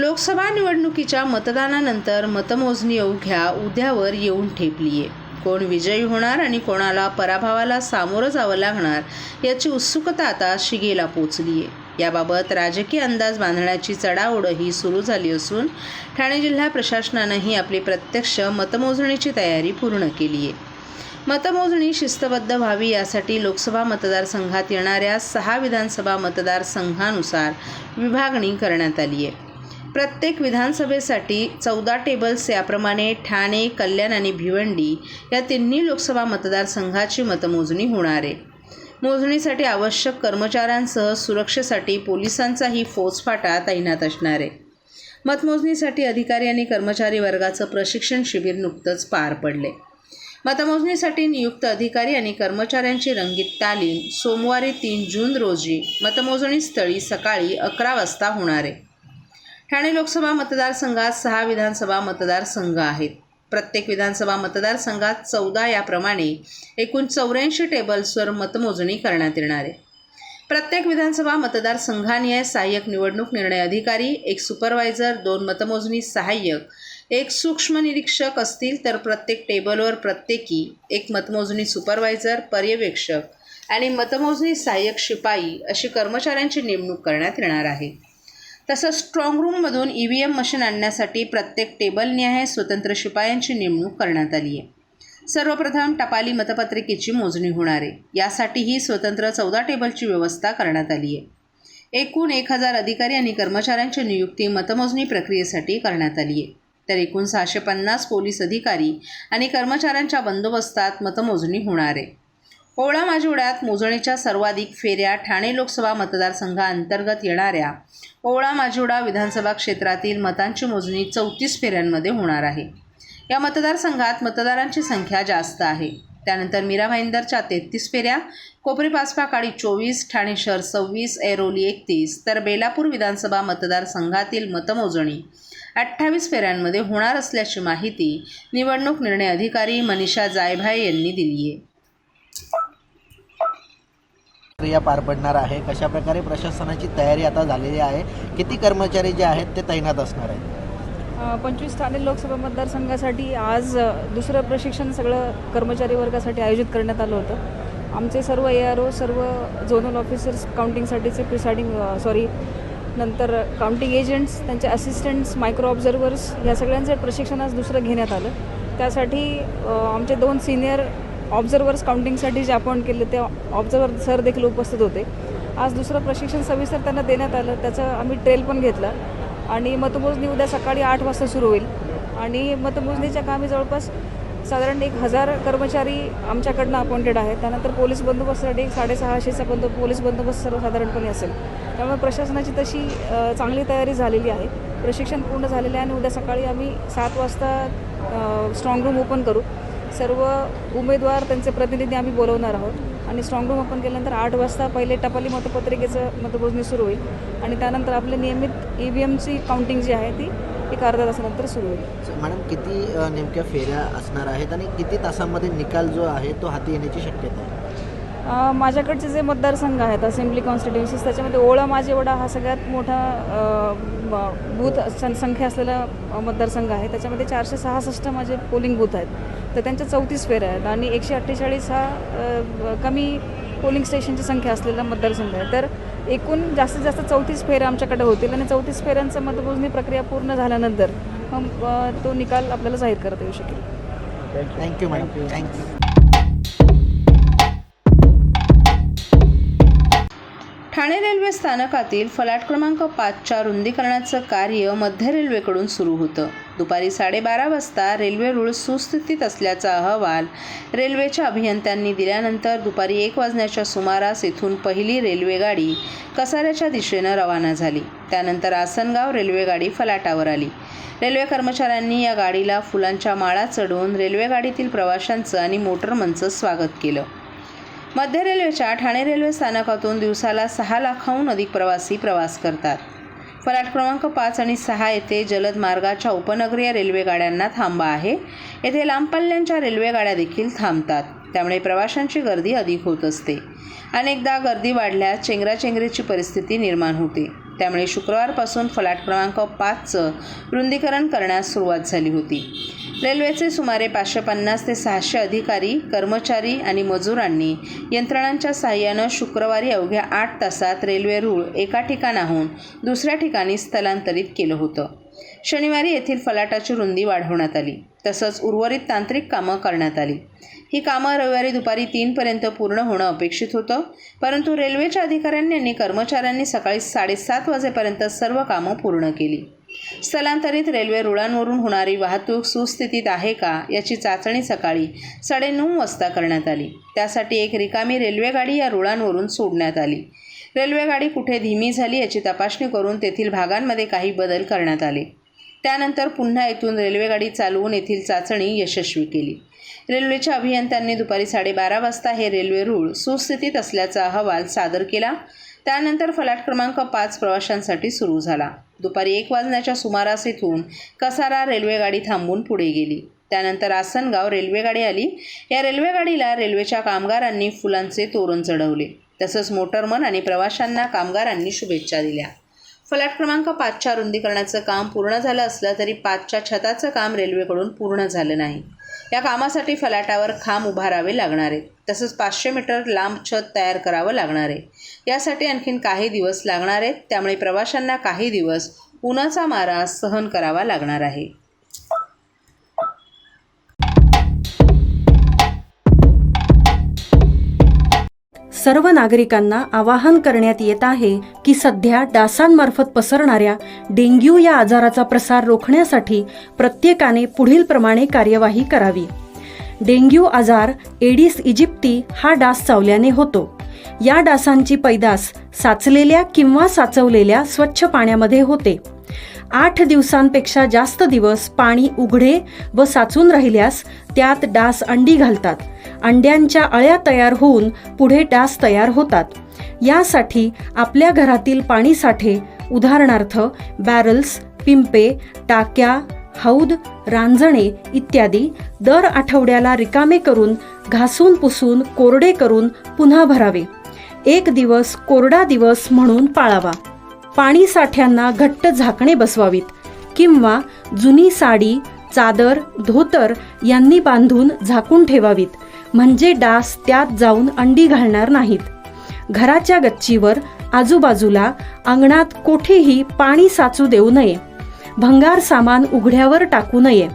लोकसभा निवडणुकीच्या मतदानानंतर मतमोजणी अवघ्या उद्यावर येऊन ठेपली आहे. कोण विजयी होणार आणि कोणाला पराभवाला सामोरं जावं लागणार याची उत्सुकता आता शिगेला पोचली आहे. याबाबत राजकीय अंदाज बांधण्याची चढाओढही सुरू झाली असून ठाणे जिल्हा प्रशासनानंही आपली प्रत्यक्ष मतमोजणीची तयारी पूर्ण केली आहे. मतमोजणी शिस्तबद्ध व्हावी यासाठी लोकसभा मतदारसंघात येणाऱ्या 6 विधानसभा मतदारसंघानुसार विभागणी करण्यात आली आहे. प्रत्येक विधानसभेसाठी 14 टेबल्स याप्रमाणे ठाणे, कल्याण आणि भिवंडी या तिन्ही लोकसभा मतदारसंघाची मतमोजणी होणार आहे. मोजणीसाठी आवश्यक कर्मचाऱ्यांसह सुरक्षेसाठी पोलिसांचाही फौजफाटा तैनात असणार आहे. मतमोजणीसाठी अधिकारी आणि कर्मचारी वर्गाचं प्रशिक्षण शिबिर नुकतंच पार पडले. मतमोजणीसाठी नियुक्त अधिकारी आणि कर्मचाऱ्यांची रंगीत तालीम सोमवारी 3 जून रोजी मतमोजणी स्थळी सकाळी 11 वाजता होणार आहे. ठाणे लोकसभा मतदारसंघात 6 विधानसभा मतदारसंघ आहेत. प्रत्येक विधानसभा मतदारसंघात 14 याप्रमाणे एकूण 84 टेबल्सवर मतमोजणी करण्यात येणार आहे. प्रत्येक विधानसभा मतदारसंघानिहाय सहाय्यक निवडणूक निर्णय अधिकारी, 1 सुपरवायझर, 2 मतमोजणी सहाय्यक, 1 सूक्ष्म निरीक्षक असतील तर प्रत्येक टेबलवर प्रत्येकी 1 मतमोजणी सुपरवायझर, पर्यवेक्षक आणि मतमोजणी सहाय्यक शिपाई अशी कर्मचाऱ्यांची नेमणूक करण्यात येणार आहे. तसंच स्ट्रॉंग रूममधून EVM मशीन आणण्यासाठी प्रत्येक टेबलनिहाय स्वतंत्र शिपायांची नेमणूक करण्यात आली आहे. सर्वप्रथम टपाली मतपत्रिकेची मोजणी होणार आहे. यासाठीही स्वतंत्र 14 टेबलची व्यवस्था करण्यात आली आहे. एकूण 1000 अधिकारी आणि कर्मचाऱ्यांची नियुक्ती मतमोजणी प्रक्रियेसाठी करण्यात आली आहे. तर एकूण 650 पोलीस अधिकारी आणि कर्मचाऱ्यांच्या बंदोबस्तात मतमोजणी होणार आहे. ओवळा माजिवड्यात मोजणीच्या सर्वाधिक फेऱ्या ठाणे लोकसभा मतदारसंघाअंतर्गत येणाऱ्या ओवळा माजिवडा विधानसभा क्षेत्रातील मतांची मोजणी 34 फेऱ्यांमध्ये होणार आहे. या मतदारसंघात मतदारांची संख्या जास्त आहे. त्यानंतर मीरा भाईंदरच्या 33 फेऱ्या, कोपरी पाचपाकाडी 24, ठाणे शहर 26, ऐरोली 31 तर बेलापूर विधानसभा मतदारसंघातील मतमोजणी 28 फेऱ्यांमध्ये होणार असल्याची माहिती निवडणूक निर्णय अधिकारी मनीषा जायभाये यांनी दिली आहे. प्रक्रिया पार पडणार आहे. कशा प्रकारे प्रशासनाची तयारी आता झालेली आहे, किती कर्मचारी जे आहेत ते तैनात असणार आहेत? 25 ठाणे लोकसभा मतदारसंघासाठी आज दुसरं प्रशिक्षण सगळं कर्मचारी वर्गासाठी आयोजित करण्यात आलं होतं. आमचे सर्व ARO, सर्व झोनल ऑफिसर्स, काउंटिंगसाठीचे नंतर काउंटिंग एजंट्स, त्यांचे असिस्टंट्स, मायक्रो ऑब्झर्वर्स या सगळ्यांचे प्रशिक्षण आज दुसरं घेण्यात आलं. त्यासाठी आमचे 2 सिनियर ऑब्झर्वर्स काउंटिंगसाठी जे अपॉइंट केले ते ऑब्झर्वर सर देखील उपस्थित होते. आज दुसरं प्रशिक्षण सविस्तर त्यांना देण्यात आलं. त्याचं आम्ही ट्रेल पण घेतलं आणि मतमोजणी उद्या सकाळी 8 वाजता सुरू होईल. आणि मतमोजणीच्या कामी जवळपास साधारण 1000 कर्मचारी आमच्याकडनं अपॉइंटेड आहेत. त्यानंतर पोलीस बंदोबस्तासाठी 650चा पोलीस बंदोबस्त सर्वसाधारणपणे असेल. त्यामुळे प्रशासनाची तशी चांगली तयारी झालेली आहे. प्रशिक्षण पूर्ण झालेले आहे आणि उद्या सकाळी आम्ही 7 वाजता स्ट्रॉंग रूम ओपन करू. सर्व उमेदवार, त्यांचे प्रतिनिधी आम्ही बोलवणार आहोत आणि स्ट्रॉंग रूम ओपन केल्यानंतर 8 वाजता पहिले टपाली मतपत्रिकेचं मतमोजणी सुरू होईल आणि त्यानंतर आपले नियमित EVMची काउंटिंग जी आहे ती 1 अर्धा तासानंतर सुरू होईल. मॅडम, किती नेमक्या फेऱ्या असणार आहेत आणि किती तासांमध्ये निकाल जो आहे तो हाती येण्याची शक्यता आहे? माझ्याकडचे जे मतदारसंघ आहेत असेंब्ली कॉन्स्टिट्युन्सीज, त्याच्यामध्ये ओवळा माजिवडा हा सगळ्यात मोठा बूथ संख्या असलेला मतदारसंघ आहे. त्याच्यामध्ये 466 माझे पोलिंग बूथ आहेत. तर त्यांच्या 34 फेऱ्या आहेत आणि 148 हा कमी पोलिंग स्टेशनची संख्या असलेला मतदारसंघ आहे. तर एकूण जास्तीत जास्त 34 फेऱ्या आमच्याकडे होतील आणि 34 फेऱ्यांचं मतमोजणी प्रक्रिया पूर्ण झाल्यानंतर तो निकाल आपल्याला जाहीर करता येऊ शकेल. Thank you madam. Thank you. Thane railway स्थानकातील फलाट क्रमांक 5च्या रुंदीकरणाचं कार्य मध्य रेल्वेकडून सुरू होतं. दुपारी 12:30 वाजता रेल्वे रूळ सुस्थितीत असल्याचा अहवाल रेल्वेच्या अभियंत्यांनी दिल्यानंतर दुपारी 1 वाजण्याच्या सुमारास इथून पहिली रेल्वेगाडी कसाऱ्याच्या दिशेनं रवाना झाली. त्यानंतर आसनगाव रेल्वेगाडी फलाटावर आली. रेल्वे कर्मचाऱ्यांनी या गाडीला फुलांच्या माळा चढवून रेल्वेगाडीतील प्रवाशांचं आणि मोटरमनचं स्वागत केलं. मध्य रेल्वेच्या ठाणे रेल्वे स्थानकातून दिवसाला 6 लाखाहून अधिक प्रवासी प्रवास करतात. फलाट क्रमांक 5 आणि 6 येथे जलद मार्गाच्या उपनगरीय रेल्वेगाड्यांना थांबा आहे. येथे लांब पल्ल्यांच्या रेल्वेगाड्या देखील थांबतात. त्यामुळे प्रवाशांची गर्दी अधिक होत असते. अनेकदा गर्दी वाढल्यास चेंगराचेंगरीची परिस्थिती निर्माण होते. त्यामुळे शुक्रवारपासून फलाट क्रमांक 5चं रुंदीकरण करण्यास सुरुवात झाली होती. रेल्वेचे सुमारे 550 ते 600 अधिकारी, कर्मचारी आणि मजुरांनी यंत्रणांच्या साहाय्यानं शुक्रवारी अवघ्या 8 तासात रेल्वे रूळ एका ठिकाणाहून दुसऱ्या ठिकाणी स्थलांतरित केलं होतं. शनिवारी येथील फलाटाची रुंदी वाढवण्यात आली. तसंच उर्वरित तांत्रिक कामं करण्यात आली. ही कामं रविवारी दुपारी 3पर्यंत पूर्ण होणं अपेक्षित होतं, परंतु रेल्वेच्या अधिकाऱ्यांनी आणि कर्मचाऱ्यांनी सकाळी 7:30 वाजेपर्यंत सर्व कामं पूर्ण केली. स्थलांतरित रेल्वे रुळांवरून होणारी वाहतूक सुस्थितीत आहे का याची चाचणी सकाळी 9:30 वाजता करण्यात आली. त्यासाठी एक रिकामी रेल्वेगाडी या रुळांवरून सोडण्यात आली. रेल्वेगाडी कुठे धीमी झाली याची तपासणी करून तेथील भागांमध्ये काही बदल करण्यात आले. त्यानंतर पुन्हा येथून रेल्वेगाडी चालवून येथील चाचणी यशस्वी केली. रेल्वेच्या अभियंत्यांनी दुपारी 12:30 वाजता हे रेल्वे रूळ सुस्थितीत असल्याचा अहवाल सादर केला. त्यानंतर फलाट क्रमांक 5 प्रवाशांसाठी सुरू झाला. दुपारी 1 वाजण्याच्या सुमारास इथून कसारा रेल्वेगाडी थांबून पुढे गेली. त्यानंतर आसनगाव रेल्वेगाडी आली. या रेल्वेगाडीला रेल्वेच्या कामगारांनी फुलांचे तोरण चढवले. तसंच मोटरमन आणि प्रवाशांना कामगारांनी शुभेच्छा दिल्या. फलाट क्रमांक 5च्या रुंदीकरणाचं काम पूर्ण झालं असलं तरी 5च्या छताचं काम रेल्वेकडून पूर्ण झालं नाही. या कामासाठी फलाटावर खांब उभारावे लागणार आहेत. तसंच 500 मीटर लांब छत तयार करावं लागणार आहे. यासाठी आणखीन काही दिवस लागणार आहेत. त्यामुळे प्रवाशांना काही दिवस उन्हाचा मारा सहन करावा लागणार आहे. सर्व नागरिकांना आवाहन करण्यात येत आहे की सध्या डासांमार्फत पसरणाऱ्या डेंग्यू या आजाराचा प्रसार रोखण्यासाठी प्रत्येकाने पुढील प्रमाणे कार्यवाही करावी. डेंग्यू आजार एडिस इजिप्ती हा डास चावल्याने होतो. या डासांची पैदास साचलेल्या किंवा साचवलेल्या स्वच्छ पाण्यामध्ये होते. 8 दिवसांपेक्षा जास्त दिवस पाणी उघडे व साचून राहिल्यास त्यात डास अंडी घालतात. अंड्यांच्या अळ्या तयार होऊन पुढे डास तयार होतात. यासाठी आपल्या घरातील पाणीसाठे उदाहरणार्थ बॅरल्स, पिंपे, टाक्या, हौद, रांजणे इत्यादी दर आठवड्याला रिकामे करून घासून पुसून कोरडे करून पुन्हा भरावे. 1 दिवस कोरडा दिवस म्हणून पाळावा. पाणी साठ्यांना घट्ट झाकणे बसवावीत किंवा जुनी साडी, चादर, धोतर यांनी बांधून झाकून ठेवावीत, म्हणजे डास त्यात जाऊन अंडी घालणार नाहीत. घराच्या गच्चीवर, आजूबाजूला, अंगणात कोठेही पाणी साचू देऊ नये. भंगार सामान उघड्यावर टाकू नये.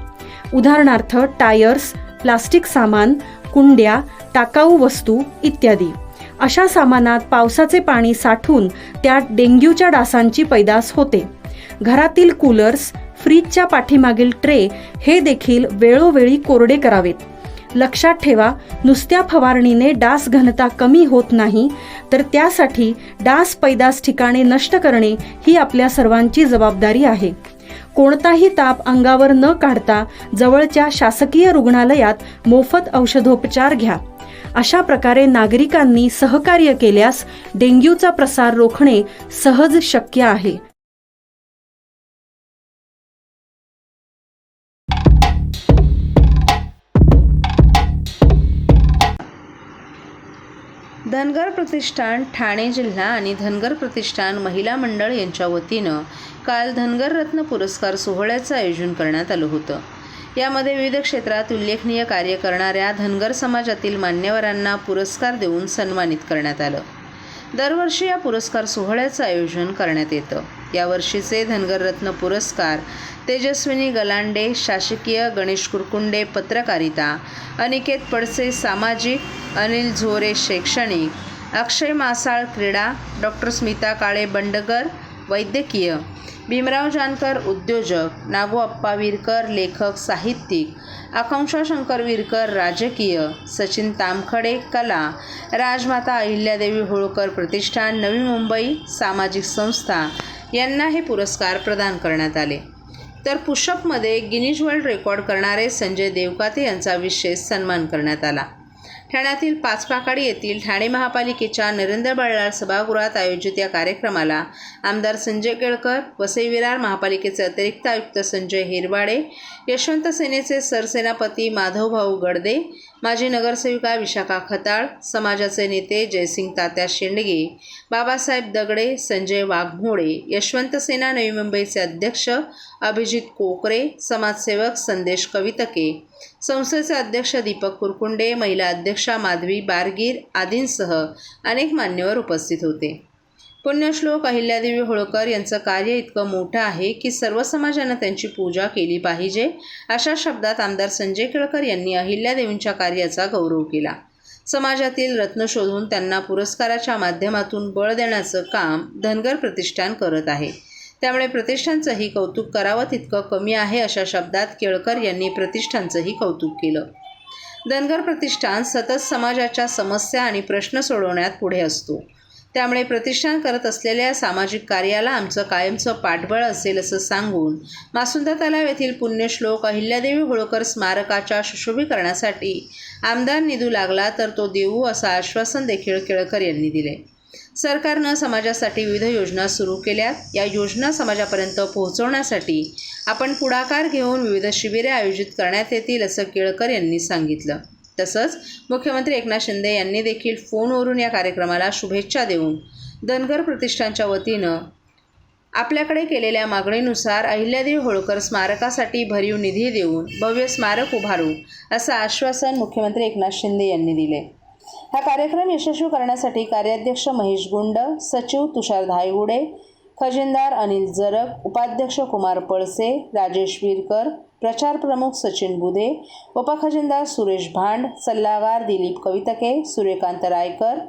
उदाहरणार्थ टायर्स, प्लास्टिक सामान, कुंड्या, टाकाऊ वस्तू इत्यादी. अशा सामानात पावसाचे पाणी साठून त्यात डेंग्यूच्या डासांची पैदास होते. घरातील कूलर्स, फ्रीजच्या पाठीमागील ट्रे हे देखील वेळोवेळी कोरडे करावेत. लक्षात ठेवा, नुसत्या फवारणीने डास घनता कमी होत नाही, तर त्यासाठी डास पैदास ठिकाणे नष्ट करणे ही आपल्या सर्वांची जबाबदारी आहे. कोणताही ताप अंगावर न काढता जवळच्या शासकीय रुग्णालयात मोफत औषधोपचार घ्या. अशा प्रकारे नागरिकांनी सहकार्य केल्यास डेंग्यूचा प्रसार रोखणे सहज शक्य आहे. धनगर प्रतिष्ठान ठाणे जिल्हा आणि धनगर प्रतिष्ठान महिला मंडळ यांच्या वतीनं काल धनगर रत्न पुरस्कार सोहळ्याचं आयोजन करण्यात आलं होतं. यामध्ये विविध क्षेत्रात उल्लेखनीय कार्य करणाऱ्या धनगर समाजातील मान्यवरांना पुरस्कार देऊन सन्मानित करण्यात आलं. दरवर्षी या पुरस्कार सोहळ्याचं आयोजन करण्यात येतं. यावर्षीचे धनगर रत्न पुरस्कार तेजस्विनी गलांडे शासकीय, गणेश कुरकुंडे पत्रकारिता, अनिकेत पडसे सामाजिक, अनिल झोरे शैक्षणिक, अक्षय मासाळ क्रीडा, डॉक्टर स्मिता काळे बंडगर वैद्यकीय, भीमराव जानकर उद्योजक, नागो अप्पा विरकर लेखक साहित्यिक, आकांक्षा शंकर विरकर राजकीय, सचिन तामखडे कला, राजमाता अहिल्यादेवी होळकर प्रतिष्ठान नवी मुंबई सामाजिक संस्था यांना हे पुरस्कार प्रदान करण्यात आले. तर पुशअपमध्ये गिनीज वर्ल्ड रेकॉर्ड करणारे संजय देवकाते यांचा विशेष सन्मान करण्यात आला. ठाण्यातील पाचपाकाडी येथील ठाणे महापालिकेच्या नरेंद्र बळलाळ सभागृहात आयोजित या कार्यक्रमाला आमदार संजय केळकर, वसई विरार महापालिकेचे अतिरिक्त आयुक्त संजय हिरवाडे, यशवंत सेनेचे सरसेनापती माधवभाऊ गडदे, माजी नगरसेविका विशाखा खताळ, समाजाचे नेते जयसिंग तात्या शेंडगे, बाबासाहेब दगडे, संजय वाघमोडे, यशवंत सेना नवी मुंबईचे अध्यक्ष अभिजित कोकरे, समाजसेवक संदेश कवितके, संस्थेचे अध्यक्ष दीपक कुरकुंडे, महिला अध्यक्षा माधवी बारगीर आदींसह अनेक मान्यवर उपस्थित होते. पुण्यश्लोक अहिल्यादेवी होळकर यांचं कार्य इतकं मोठं आहे की सर्व समाजानं त्यांची पूजा केली पाहिजे, अशा शब्दात आमदार संजय केळकर यांनी अहिल्यादेवींच्या कार्याचा गौरव केला. समाजातील रत्न शोधून त्यांना पुरस्काराच्या माध्यमातून बळ देण्याचं काम धनगर प्रतिष्ठान करत आहे. त्यामुळे प्रतिष्ठानचंही कौतुक करावं तितकं कमी आहे, अशा शब्दात केळकर यांनी प्रतिष्ठानचंही कौतुक केलं. धनगर प्रतिष्ठान सतत समाजाच्या समस्या आणि प्रश्न सोडवण्यात पुढे असतो. त्यामुळे प्रतिष्ठान करत असलेल्या सामाजिक कार्याला आमचं कायमचं पाठबळ असेल असं सांगून मासुंदा तलाव येथील पुण्यश्लोक अहिल्यादेवी होळकर स्मारकाच्या सुशोभीकरणासाठी आमदार निधी लागला तर तो देऊ असं आश्वासन देखील केळकर यांनी दिले. सरकारनं समाजासाठी विविध योजना सुरू केल्या. या योजना समाजापर्यंत पोहोचवण्यासाठी आपण पुढाकार घेऊन विविध शिबिरे आयोजित करण्यात येतील असं केळकर यांनी सांगितलं. तसंच मुख्यमंत्री एकनाथ शिंदे यांनी देखील फोनवरून या कार्यक्रमाला शुभेच्छा देऊन धनगर प्रतिष्ठानच्या वतीनं आपल्याकडे केलेल्या मागणीनुसार अहिल्यादेवी होळकर स्मारकासाठी भरीव निधी देऊन भव्य स्मारक उभारू असं आश्वासन मुख्यमंत्री एकनाथ शिंदे यांनी दिले. हा कार्यक्रम यशस्वी करण्यासाठी कार्याध्यक्ष महेश गुंड, सचिव तुषार धायगुडे, खजिनदार अनिल जरग, उपाध्यक्ष कुमार पळसे, राजेश वीरकर, प्रचार प्रमुख सचिन बुधे, उपखजिनदार सुरेश भांड, सल्लागार दिलीप कवितके, सूर्यकांत रायकर,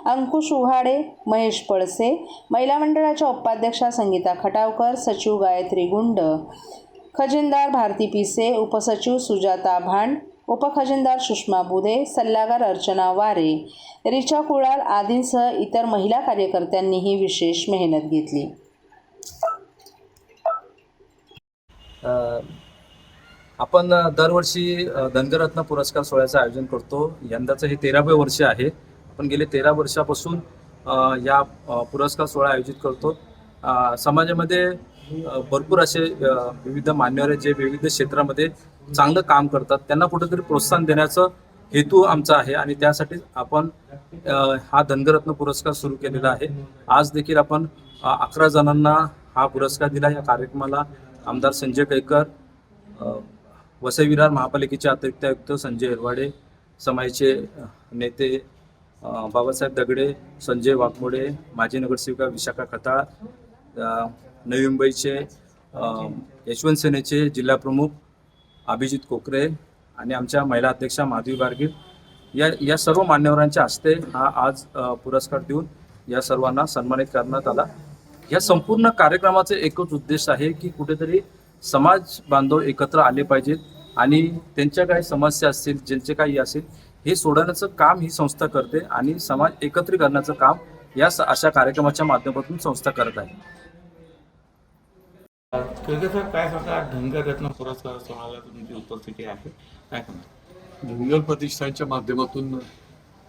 अंकुश उघाडे, महेश पळसे, महिला मंडळाच्या उपाध्यक्षा संगीता खटावकर, सचिव गायत्री गुंड, खजिनदार भारती पिसे, उपसचिव सुजाता भांड, उपखजिनदार सुषमा बुधे, सल्लागार अर्चना वारे, रिचा कुळाल आदींसह इतर महिला कार्यकर्त्यांनीही विशेष मेहनत घेतली. आपण दरवर्षी धनगरत्न पुरस्कार सोहळ्याचं आयोजन करतो. यंदाचं हे 13वे वर्ष आहे. आपण गेले 13 वर्षापासून या पुरस्कार सोहळा आयोजित करतो. समाजामध्ये भरपूर असे विविध मान्यवर जे विविध क्षेत्रामध्ये चांगलं काम करतात, त्यांना कुठेतरी प्रोत्साहन देण्याचा हेतू आमचा आहे आणि त्यासाठी आपण हा धनगरत्न पुरस्कार सुरू केलेला आहे. आज देखील आपण 11 जणांना हा पुरस्कार दिला. या कार्यक्रमाला आमदार संजय केळकर, वसई विरार महापालिकेचे अतिरिक्त आयुक्त संजय एरवाडे, समाजाचे नेते बाबासाहेब दगडे, संजय वाघमोडे, माजी नगरसेविका विशाखा खताळ, नवी मुंबईचे यशवंत सेनेचे जिल्हा प्रमुख अभिजित कोकरे आणि आमच्या महिला अध्यक्षा माधवी बारगीर या सर्व मान्यवरांच्या हस्ते हा आज पुरस्कार देऊन या सर्वांना सन्मानित करण्यात आला. या संपूर्ण कार्यक्रमाचे एकच उद्देश आहे की कुठेतरी समाज बांधव एकत्र आले पाहिजेत आणि त्यांच्या काही समस्या असतील, ज्यांचे काही असेल, हे सोडवण्याचं काम ही संस्था करते आणि समाज एकत्रित करण्याचं काम या अशा कार्यक्रमाच्या माध्यमातून संस्था करत आहे. सर काय सांगा, धनगर रत्न पुरस्कार सोहळ्याला तुमची उपस्थिती आहे, काय सांगा? धनगर प्रतिष्ठानच्या माध्यमातून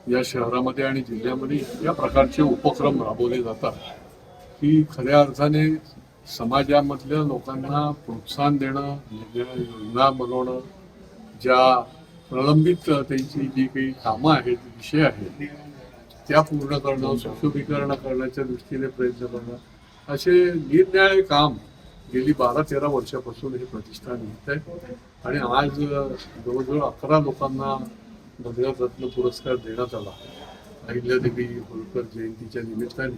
या शहरामध्ये आणि जिल्ह्यामध्ये या प्रकारचे उपक्रम राबवले जातात की खऱ्या अर्थाने समाजामधल्या लोकांना प्रोत्साहन देणं, योजना बनवणं, ज्या प्रलंबित त्यांची जी काही कामं आहेत, विषय आहेत, त्या पूर्ण करणं, सुशोभीकरण करण्याच्या दृष्टीने प्रयत्न करणं, असे निरनिराळे काम गेली 12-13 वर्षापासून हे प्रतिष्ठान येत आहे. आणि आज जवळजवळ 11 लोकांना धनगर रत्न पुरस्कार देण्यात आला अहिल्यादेवी होळकर जयंतीच्या निमित्ताने.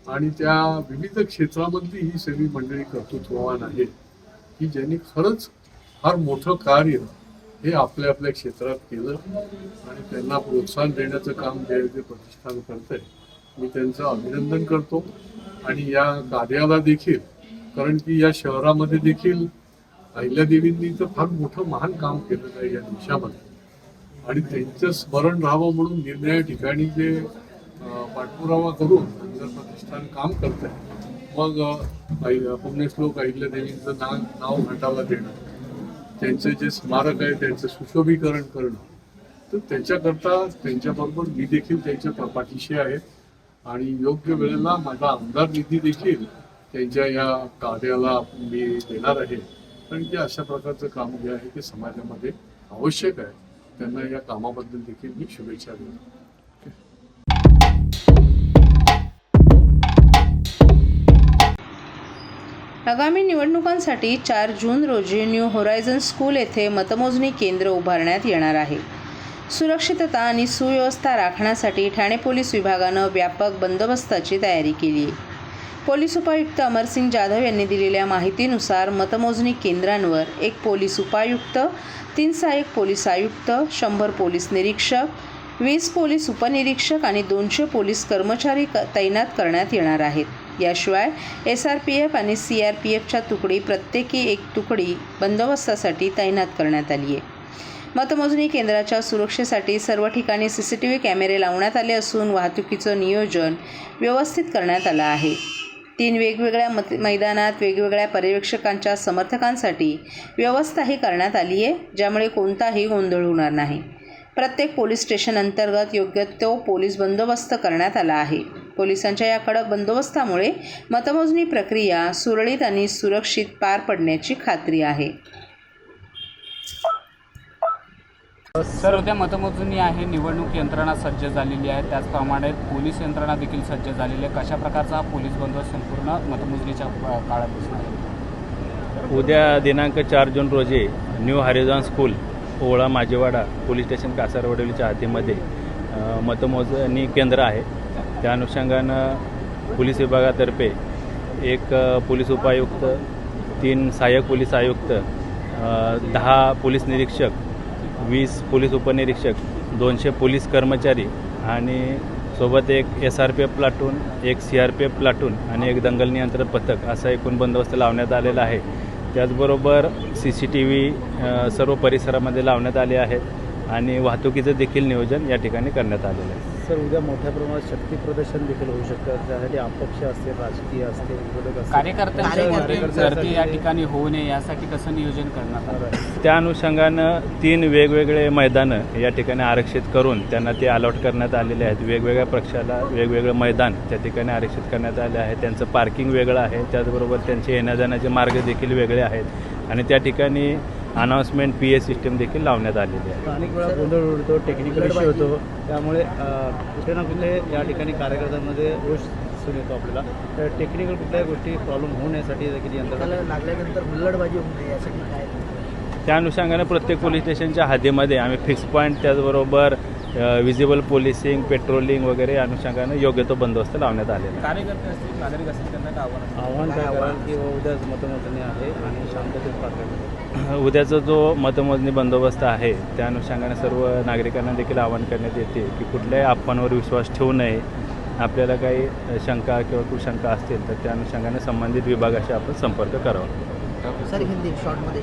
आणि त्या विविध क्षेत्रामधली ही सगळी मंडळी कर्तृत्ववान आहेत की ज्यांनी खरंच फार मोठं कार्य हे आपल्या आपल्या क्षेत्रात केलं आणि त्यांना प्रोत्साहन देण्याचं काम जे आहे ते प्रतिष्ठान करत आहे. मी त्यांचं अभिनंदन करतो आणि या कार्याला देखील, कारण की या शहरामध्ये देखील अहिल्यादेवींनी तर फार मोठं महान काम केलेलं आहे या देशामध्ये आणि त्यांचं स्मरण राहावं म्हणून निरनिराळ्या ठिकाणी जे पाठपुरावा करून धनगर प्रतिष्ठान काम करत आहे. मग पुण्यश्लोक अहिल्यादेवींचं नाव घाटाला देणं, त्यांचं जे स्मारक आहे त्यांचं सुशोभीकरण करणं, तर त्याच्याकरता त्यांच्याबरोबर मी देखील त्यांच्या पाठीशी आहे आणि योग्य वेळेला माझा आमदार निधी देखील त्यांच्या या कार्याला मी देणार आहे. कारण की अशा प्रकारचं काम जे आहे ते समाजामध्ये आवश्यक आहे. त्यांना या कामाबद्दल देखील मी शुभेच्छा देतो. आगामी निवडणुकांसाठी 4 जून रोजी न्यू होरायझन स्कूल येथे मतमोजणी केंद्र उभारण्यात येणार आहे. सुरक्षितता आणि सुव्यवस्था राखण्यासाठी ठाणे पोलीस विभागानं व्यापक बंदोबस्ताची तयारी केली आहे. पोलीस उपायुक्त अमरसिंग जाधव यांनी दिलेल्या माहितीनुसार मतमोजणी केंद्रांवर 1 पोलीस उपायुक्त, 3 सहाय्यक पोलीस आयुक्त, 100 पोलीस निरीक्षक, 20 पोलीस उपनिरीक्षक आणि 200 पोलीस कर्मचारी तैनात करण्यात येणार आहेत. याशिवाय SRPF आणि CRPFच्या तुकडी प्रत्येकी 1 तुकडी बंदोबस्तासाठी तैनात करण्यात आली आहे. मतमोजणी केंद्राच्या सुरक्षेसाठी सर्व ठिकाणी CCTV कॅमेरे लावण्यात आले असून वाहतुकीचं नियोजन व्यवस्थित करण्यात आलं आहे. 3 वेगवेगळ्या मैदानात वेगवेगळ्या पर्यवेक्षकांच्या समर्थकांसाठी व्यवस्थाही करण्यात आली आहे, ज्यामुळे कोणताही गोंधळ होणार नाही. प्रत्येक पोलीस स्टेशन अंतर्गत योग्य तो पोलीस बंदोबस्त करण्यात आला आहे. पोलिसांच्या या कडक बंदोबस्तामुळे मतमोजणी प्रक्रिया सुरळीत आणि सुरक्षित पार पडण्याची खात्री आहे. सर, उद्या मतमोजणी आहे, निवडणूक यंत्रणा सज्ज झालेली आहे, त्याचप्रमाणे पोलीस यंत्रणा देखील सज्ज झालेली आहे. कशा प्रकारचा हा पोलीस बंदोबस्त संपूर्ण मतमोजणीच्या काळात दिसणार आहे? उद्या दिनांक 4 जून रोजी new horizon school Owala Majiwada police station कासारवडवलीच्या हद्दीमध्ये मतमोजणी केंद्र आहे. त्या अनुषंगानं पोलीस विभागातर्फे 1 पोलीस उपायुक्त, 3 सहाय्यक पोलीस आयुक्त, 10 पोलीस निरीक्षक, 20 पोलीस उपनिरीक्षक, 200 पोलीस कर्मचारी आणि सोबत 1 SRPF प्लाटून, 1 CRPF प्लाटून आणि 1 दंगल नियंत्रण पथक असा एकूण बंदोबस्त लावण्यात आलेला आहे. त्याचबरोबर CCTV सर्व परिसरामध्ये लावण्यात आले आहेत आणि वाहतुकीचं देखील नियोजन या ठिकाणी करण्यात आलेलं आहे. सर, उद्या मोठ्या प्रमाणात शक्ती प्रदर्शन देखील होऊ शकतं. त्यासाठी अपक्ष असतील, राजकीय असतील, विरोधक असतील, कार्यकर्त्यांची गर्दी या ठिकाणी होऊ नये यासाठी कसं नियोजन करण्यात आलं? त्या अनुषंगानं 3 वेगवेगळे मैदानं या ठिकाणी आरक्षित करून त्यांना ते अलॉट करण्यात आलेले आहेत. वेगवेगळ्या पक्षाला वेगवेगळं मैदान त्या ठिकाणी आरक्षित करण्यात आले आहे. त्यांचं पार्किंग वेगळं आहे, त्याचबरोबर त्यांचे येण्या जाण्याचे मार्ग देखील वेगळे आहेत आणि त्या ठिकाणी अनाऊन्समेंट PA सिस्टम देखील लावण्यात आलेली आहे. अनेक वेळा गोंधळ उडतो, टेक्निकल इश्यू होतो, त्यामुळे कुठे ना कुठे या ठिकाणी कार्यकर्त्यांमध्ये रोष दिसून येतो आपल्याला. तर टेक्निकल कुठल्याही गोष्टी प्रॉब्लेम होऊ नयेसाठी देखील यंत्रणा लागल्यानंतर हुल्लडबाजी होऊ नये यासाठी काय? त्या अनुषंगाने प्रत्येक पोलीस स्टेशनच्या हद्दीमध्ये आम्ही फिक्स पॉईंट, त्याचबरोबर विजिबल पोलिसिंग, पेट्रोलिंग वगैरे अनुषंगाने योग्य तो बंदोबस्त लावण्यात आलेला आहे. कार्यकर्ते असतील, नागरिक असतील, त्यांना काय आव्हान काय कराल की उद्याच मतमोजणी आहे आणि शांततेत पार पडेल? उद्याचा जो मतमोजणी बंदोबस्त आहे त्या अनुषंगाने सर्व नागरिकांना देखील आवाहन करण्यात येते की कुठल्याही अफवांवर विश्वास ठेवू नये. आपल्याला काही शंका किंवा कुशंका असतील तर त्या अनुषंगाने संबंधित विभागाशी आपण संपर्क करावा. सर, हिंदी शॉर्टमध्ये